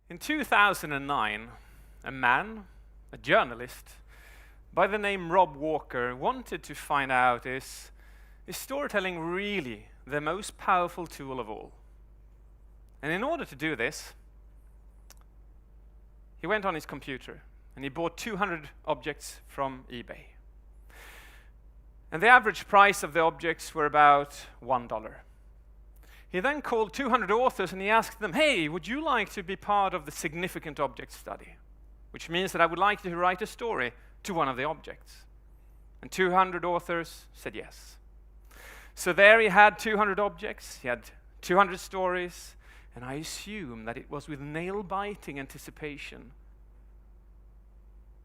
In 2009, a man, a journalist, by the name Rob Walker, wanted to find out is storytelling really the most powerful tool of all? And in order to do this, he went on his computer and he bought 200 objects from eBay. And the average price of the objects were about $1. He then called 200 authors and he asked them, hey, would you like to be part of the significant object study? Which means that I would like you to write a story to one of the objects. And 200 authors said yes. So there he had 200 objects, he had 200 stories, and I assume that it was with nail-biting anticipation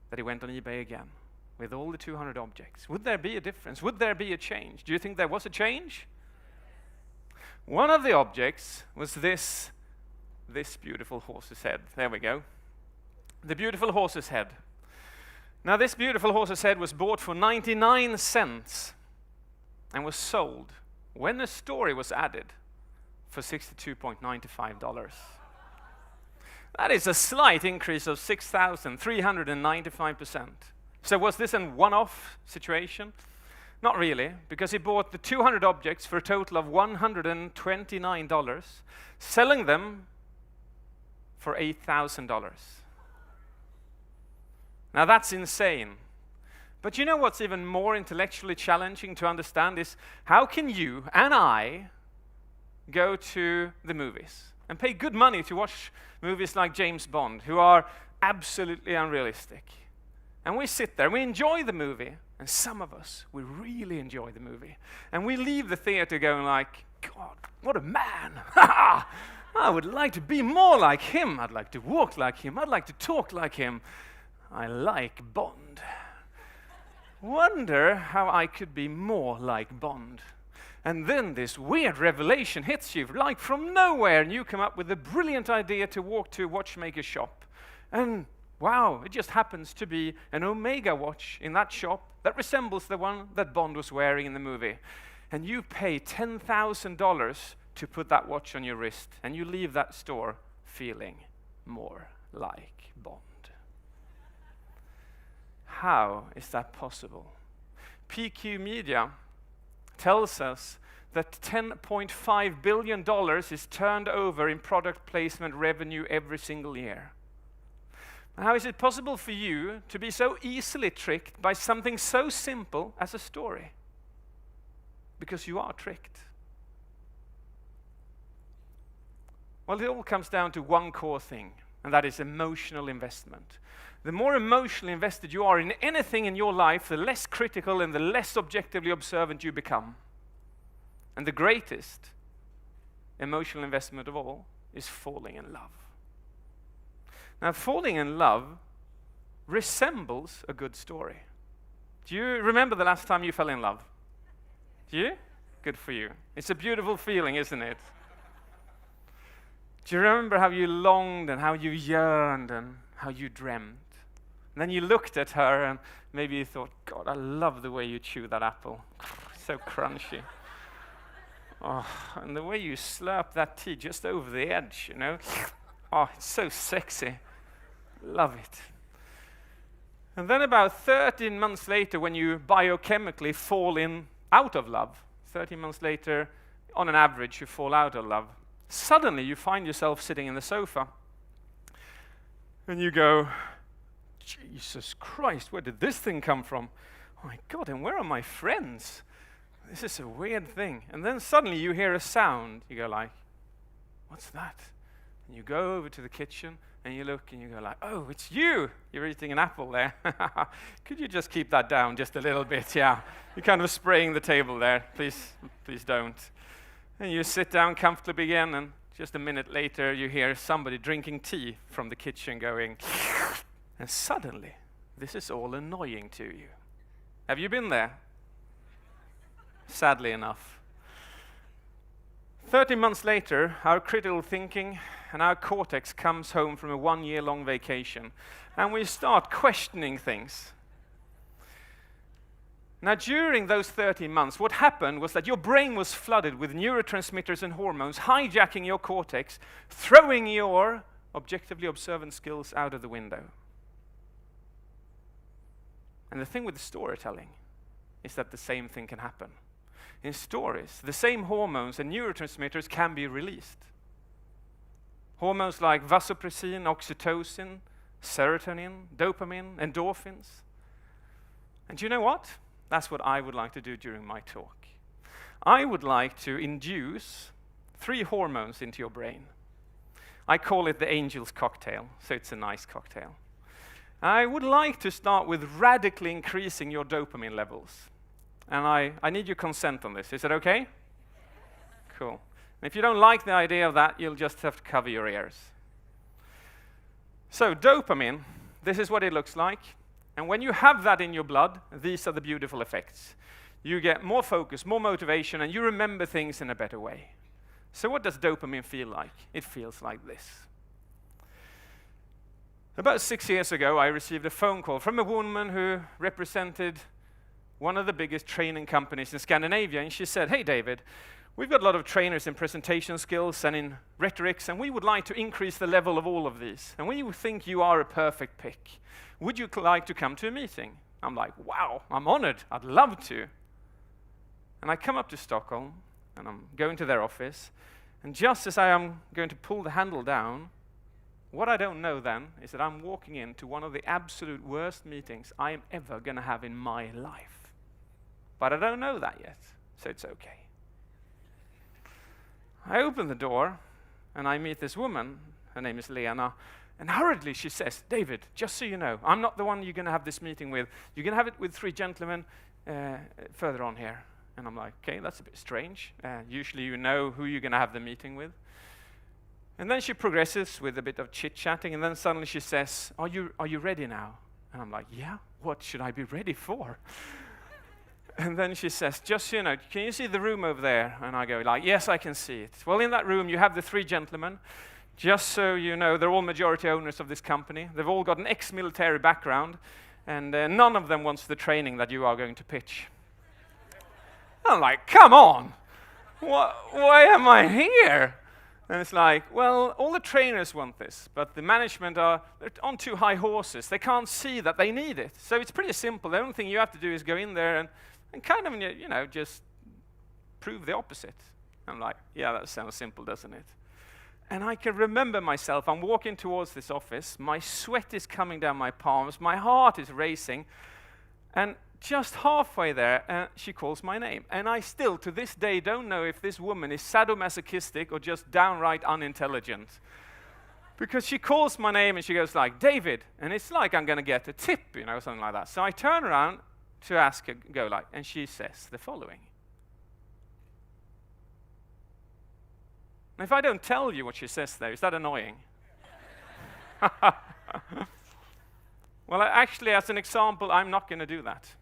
that he went on eBay again with all the 200 objects. Would there be a difference? Would there be a change? Do you think there was a change? One of the objects was this beautiful horse's head. There we go. The beautiful horse's head. Now this beautiful horse's head was bought for 99 cents and was sold when a story was added for $62.95. That is a slight increase of 6,395%. So was this a one-off situation? Not really, because he bought the 200 objects for a total of $129, selling them for $8,000. Now that's insane. But you know what's even more intellectually challenging to understand is how can you and I go to the movies and pay good money to watch movies like James Bond, who are absolutely unrealistic. And we sit there, we enjoy the movie, and some of us, we really enjoy the movie. And we leave the theater going like, God, what a man. I would like to be more like him. I'd like to walk like him. I'd like to talk like him. I like Bond. Wonder how I could be more like Bond. And then this weird revelation hits you like from nowhere, and you come up with a brilliant idea to walk to a watchmaker's shop. And wow, it just happens to be an Omega watch in that shop that resembles the one that Bond was wearing in the movie. And you pay $10,000 to put that watch on your wrist, and you leave that store feeling more like Bond. How is that possible? PQ Media tells us that $10.5 billion is turned over in product placement revenue every single year. How is it possible for you to be so easily tricked by something so simple as a story? Because you are tricked. Well, it all comes down to one core thing, and that is emotional investment. The more emotionally invested you are in anything in your life, the less critical and the less objectively observant you become. And the greatest emotional investment of all is falling in love. Now, falling in love resembles a good story. Do you remember the last time you fell in love? Do you? Good for you. It's a beautiful feeling, isn't it? Do you remember how you longed and how you yearned and how you dreamt? And then you looked at her and maybe you thought, God, I love the way you chew that apple. So crunchy. Oh, and the way you slurp that tea just over the edge, you know. Oh, it's so sexy. Love it. And then about 13 months later, when you biochemically fall out of love, 13 months later, on an average, you fall out of love. Suddenly, you find yourself sitting in the sofa. And you go, Jesus Christ, where did this thing come from? Oh my God, and where are my friends? This is a weird thing. And then suddenly you hear a sound. You go like, what's that? And you go over to the kitchen and you look and you go like, oh, it's you. You're eating an apple there. Could you just keep that down just a little bit? Yeah. You're kind of spraying the table there. Please don't. And you sit down comfortably again, and just a minute later you hear somebody drinking tea from the kitchen going, and suddenly this is all annoying to you. Have you been there? Sadly enough. 30 months later, our critical thinking and our cortex comes home from a Now, during those 13 months, what happened was that your brain was flooded with neurotransmitters and hormones, hijacking your cortex, throwing your objectively observant skills out of the window. And the thing with storytelling is that the same thing can happen. In stories, the same hormones and neurotransmitters can be released. Hormones like vasopressin, oxytocin, serotonin, dopamine, endorphins. And you know what? That's what I would like to do during my talk. I would like to induce 3 hormones into your brain. I call it the angel's cocktail, so it's a nice cocktail. I would like to start with radically increasing your dopamine levels. And I need your consent on this. Is that okay? Cool. And if you don't like the idea of that, you'll just have to cover your ears. So dopamine, this is what it looks like. And when you have that in your blood, these are the beautiful effects. You get more focus, more motivation, and you remember things in a better way. So what does dopamine feel like? It feels like this. About 6 years ago, I received a phone call from a woman who represented one of the biggest training companies in Scandinavia, and she said, "Hey, David, we've got a lot of trainers in presentation skills and in rhetorics, and we would like to increase the level of all of these. And we think you are a perfect pick. Would you like to come to a meeting?" I'm like, wow, I'm honored. I'd love to. And I come up to Stockholm, and I'm going to their office, and just as I am going to pull the handle down, what I don't know then is that I'm walking into one of the absolute worst meetings I am ever going to have in my life. But I don't know that yet, so it's okay. I open the door, and I meet this woman. Her name is Lena. And hurriedly she says, "David, just so you know, I'm not the one you're going to have this meeting with. You're going to have it with 3 gentlemen further on here." And I'm like, okay, that's a bit strange. Usually you know who you're going to have the meeting with. And then she progresses with a bit of chit-chatting, and then suddenly she says, are you ready now? And I'm like, yeah, what should I be ready for? And then she says, "Just so you know, can you see the room over there?" And I go like, "Yes, I can see it." "Well, in that room you have the 3 gentlemen. Just so you know, they're all majority owners of this company. They've all got an ex-military background, and none of them wants the training that you are going to pitch." I'm like, come on! Why am I here? And it's like, well, all the trainers want this, but the management they're on too high horses. They can't see that they need it. So it's pretty simple. The only thing you have to do is go in there and kind of, you know, just prove the opposite. I'm like, yeah, that sounds simple, doesn't it? And I can remember myself. I'm walking towards this office. My sweat is coming down my palms. My heart is racing. And just halfway there, she calls my name. And I still, to this day, don't know if this woman is sadomasochistic or just downright unintelligent. Because she calls my name and she goes like, "David." And it's like I'm going to get a tip, you know, something like that. So I turn around to ask her, go like, and she says the following. Now, if I don't tell you what she says there, is that annoying? Well, actually, as an example, I'm not going to do that.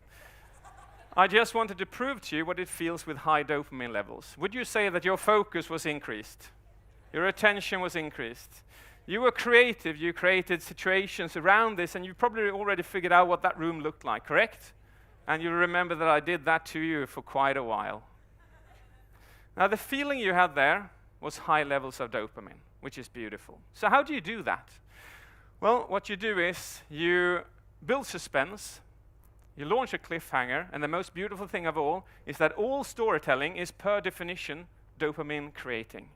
I just wanted to prove to you what it feels with high dopamine levels. Would you say that your focus was increased? Your attention was increased? You were creative, you created situations around this, and you probably already figured out what that room looked like, correct? And you remember that I did that to you for quite a while. Now, the feeling you had there was high levels of dopamine, which is beautiful. So how do you do that? Well, what you do is you build suspense, you launch a cliffhanger, and the most beautiful thing of all is that all storytelling is per definition dopamine creating,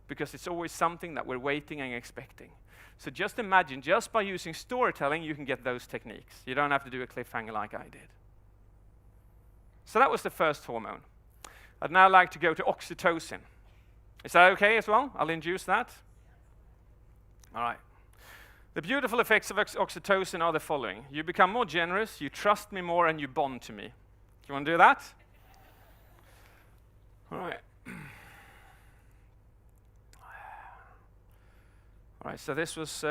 because it's always something that we're waiting and expecting. So just imagine, just by using storytelling, you can get those techniques. You don't have to do a cliffhanger like I did. So that was the first hormone. I'd now like to go to oxytocin. Is that okay as well? I'll induce that. All right. The beautiful effects of oxytocin are the following. You become more generous, you trust me more, and you bond to me. Do you want to do that? All right. All right, so this was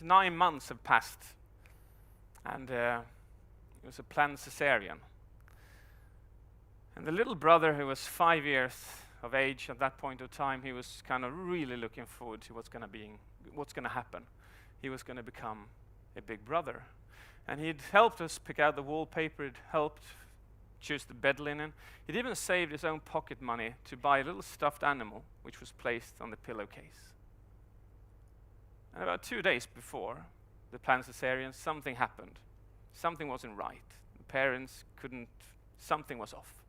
9 months have passed, and it was a planned cesarean. And the little brother, who was 5 years of age at that point of time, he was kind of really looking forward to what's going to happen. He was going to become a big brother. And he'd helped us pick out the wallpaper, he'd helped choose the bed linen. He'd even saved his own pocket money to buy a little stuffed animal, which was placed on the pillowcase. And about 2 days before the planned cesarean, something happened. Something wasn't right. The parents couldn't, something was off.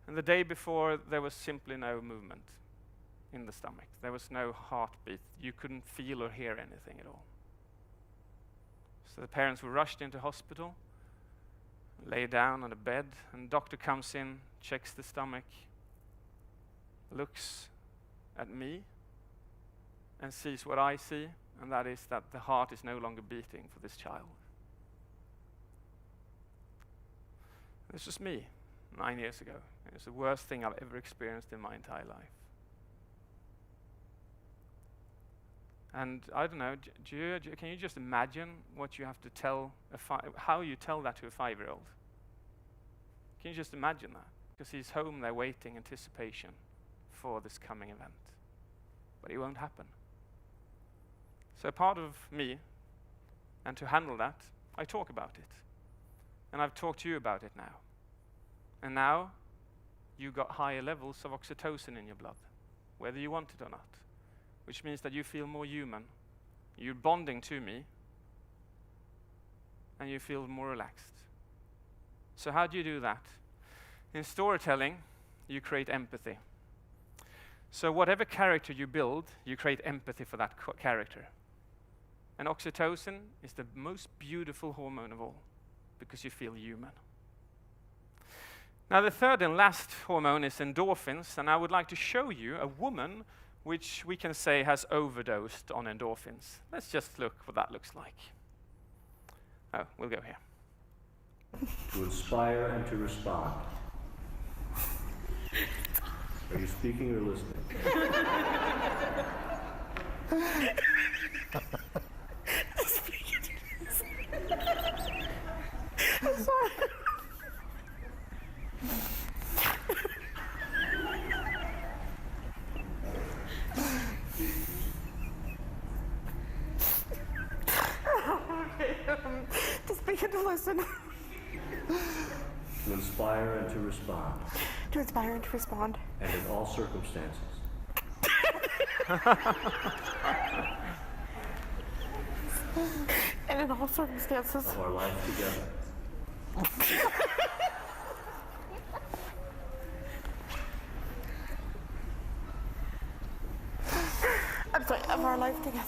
And the day before, there was simply no movement in the stomach. There was no heartbeat. You couldn't feel or hear anything at all. So the parents were rushed into hospital, lay down on a bed, and the doctor comes in, checks the stomach, looks at me, and sees what I see, and that is that the heart is no longer beating for this child. This was me 9 years ago. It was the worst thing I've ever experienced in my entire life. And I don't know, can you just imagine what you have to tell, how you tell that to a 5-year-old? Can you just imagine that? Because he's home there waiting, anticipation for this coming event. But it won't happen. So part of me, and to handle that, I talk about it. And I've talked to you about it now. And now, you got higher levels of oxytocin in your blood, whether you want it or not. Which means that you feel more human. You're bonding to me, and you feel more relaxed. So how do you do that? In storytelling, you create empathy. So whatever character you build, you create empathy for that character. And oxytocin is the most beautiful hormone of all, because you feel human. Now the third and last hormone is endorphins, and I would like to show you a woman which we can say has overdosed on endorphins. Let's just look what that looks like. Oh, we'll go here. To inspire and to respond. Are you speaking or listening? I'm sorry. Just begin to listen. To inspire and to respond. To inspire and to respond. And in all circumstances. And in all circumstances. Of our life together. I'm sorry, of our life together.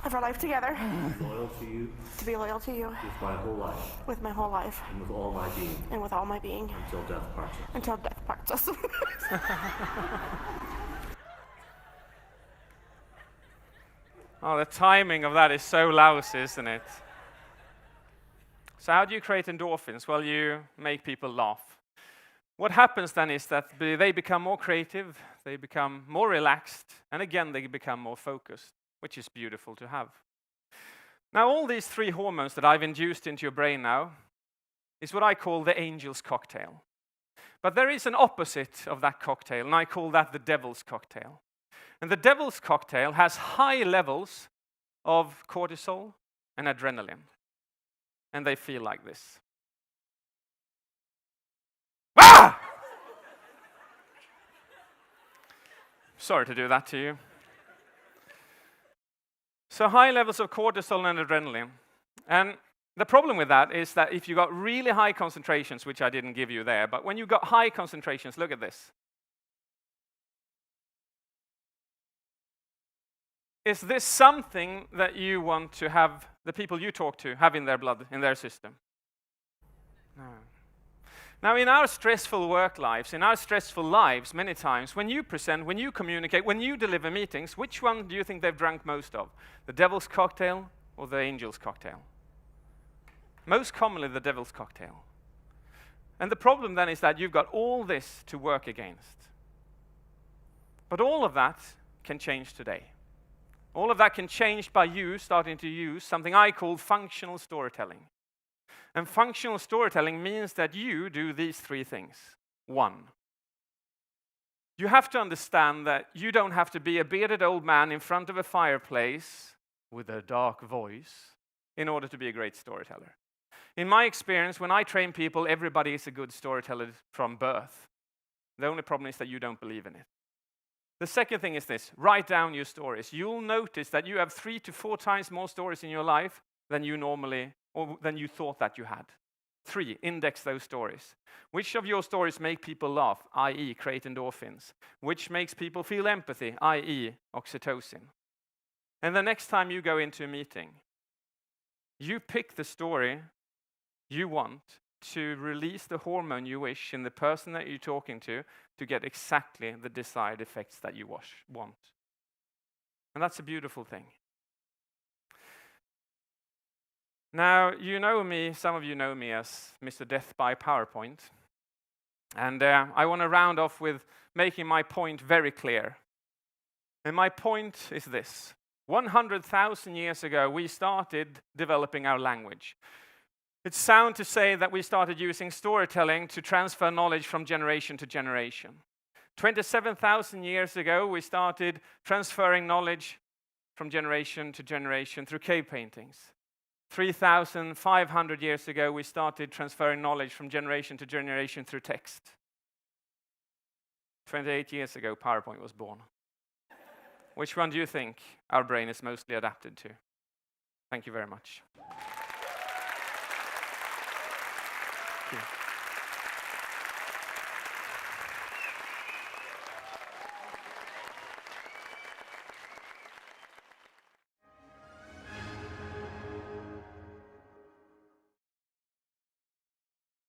Of our life together. Loyal to you. To be loyal to you. With my whole life. With my whole life. And with all my being. And with all my being. Until death parts us. Until death parts us. Oh, the timing of that is so lousy, isn't it? So how do you create endorphins? Well, you make people laugh. What happens then is that they become more creative, they become more relaxed, and again, they become more focused, which is beautiful to have. Now, all these three hormones that I've induced into your brain now is what I call the angel's cocktail. But there is an opposite of that cocktail, and I call that the devil's cocktail. And the devil's cocktail has high levels of cortisol and adrenaline. And they feel like this. Ah! Sorry to do that to you. So high levels of cortisol and adrenaline. And the problem with that is that if you got really high concentrations, which I didn't give you there, but when you got high concentrations, look at this. Is this something that you want to have the people you talk to have in their blood, in their system? No. Now, in our stressful work lives, in our stressful lives, many times, when you present, when you communicate, when you deliver meetings, which one do you think they've drunk most of? The devil's cocktail or the angel's cocktail? Most commonly, the devil's cocktail. And the problem then is that you've got all this to work against. But all of that can change today. All of that can change by you starting to use something I call functional storytelling. And functional storytelling means that you do these three things. 1, you have to understand that you don't have to be a bearded old man in front of a fireplace with a dark voice in order to be a great storyteller. In my experience, when I train people, everybody is a good storyteller from birth. The only problem is that you don't believe in it. The second thing is this: write down your stories. You'll notice that you have 3 to 4 times more stories in your life than you normally, or than you thought that you had. 3, index those stories. Which of your stories make people laugh, i.e. create endorphins? Which makes people feel empathy, i.e. oxytocin? And the next time you go into a meeting, you pick the story you want to release the hormone you wish in the person that you're talking to get exactly the desired effects that you want. And that's a beautiful thing. Now, you know me, some of you know me as Mr. Death by PowerPoint. And I want to round off with making my point very clear. And my point is this: 100,000 years ago, we started developing our language. It's sound to say that we started using storytelling to transfer knowledge from generation to generation. 27,000 years ago, we started transferring knowledge from generation to generation through cave paintings. 3,500 years ago, we started transferring knowledge from generation to generation through text. 28 years ago, PowerPoint was born. Which one do you think our brain is mostly adapted to? Thank you very much.